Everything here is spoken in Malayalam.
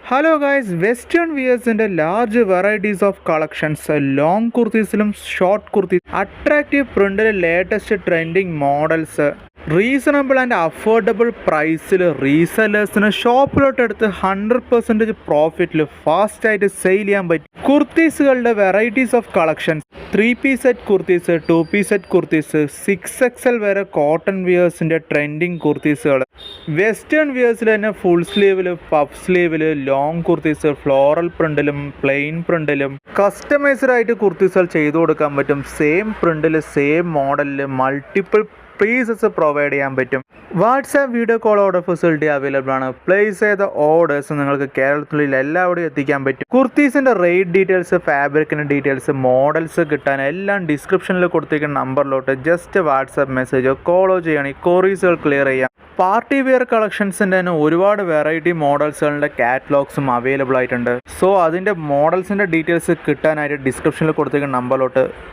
ഹലോ ഗൈസ്, വെസ്റ്റേൺ വിയേഴ്സിൻ്റെ large varieties of collections, long കുർത്തീസിലും ഷോർട്ട് കുർത്തീസ്, അട്രാക്റ്റീവ് പ്രിൻറ്റിൽ latest trending models, reasonable and affordable പ്രൈസിൽ റീസെല്ലേഴ്സിന് ഷോപ്പിലോട്ട് എടുത്ത് 100% പ്രോഫിറ്റിൽ ഫാസ്റ്റായിട്ട് സെയിൽ ചെയ്യാൻ പറ്റും കുർത്തീസുകളുടെ varieties of collections. 3-piece set kurtis, 2-piece set kurtis, 6XL വരെ കോട്ടൺ വിയേഴ്സിൻ്റെ ട്രെൻഡിങ് കുർത്തീസുകൾ, വെസ്റ്റേൺ വിയേഴ്സിൽ തന്നെ ഫുൾ സ്ലീവിൽ, പഫ് സ്ലീവിൽ, ലോങ് കുർത്തീസ്, ഫ്ലോറൽ പ്രിൻറ്റിലും പ്ലെയിൻ പ്രിൻറ്റിലും കസ്റ്റമൈസ്ഡ് ആയിട്ട് കുർത്തീസുകൾ ചെയ്തു കൊടുക്കാൻ പറ്റും. സെയിം പ്രിൻറ്റിൽ സെയിം മോഡലിൽ മൾട്ടിപ്പിൾ പീസസ് പ്രൊവൈഡ് ചെയ്യാൻ പറ്റും. WhatsApp video call order facility available ആണ്. പ്ലേസ് ചെയ്ത ഓർഡേഴ്സ് നിങ്ങൾക്ക് കേരളത്തിലുള്ള എല്ലാവിടെയും എത്തിക്കാൻ പറ്റും. കുർത്തീസിൻ്റെ റേറ്റ് ഡീറ്റെയിൽസ്, ഫാബ്രിക്കിൻ്റെ ഡീറ്റെയിൽസ്, മോഡൽസ് കിട്ടാൻ എല്ലാം ഡിസ്ക്രിപ്ഷനിൽ കൊടുത്തിരിക്കുന്ന നമ്പറിലോട്ട് ജസ്റ്റ് വാട്സാപ്പ് മെസ്സേജോ കോളോ ചെയ്യണമെങ്കിൽ കൊറീസുകൾ ക്ലിയർ ചെയ്യാം. പാർട്ടി വെയർ കളക്ഷൻസിൻ്റെ തന്നെ ഒരുപാട് വെറൈറ്റി മോഡൽസുകളുടെ കാറ്റലോഗ്സും അവൈലബിൾ ആയിട്ടുണ്ട്. സോ അതിൻ്റെ മോഡൽസിൻ്റെ ഡീറ്റെയിൽസ് കിട്ടാനായിട്ട് ഡിസ്ക്രിപ്ഷനിൽ കൊടുത്തിരിക്കുന്ന നമ്പറിലോട്ട്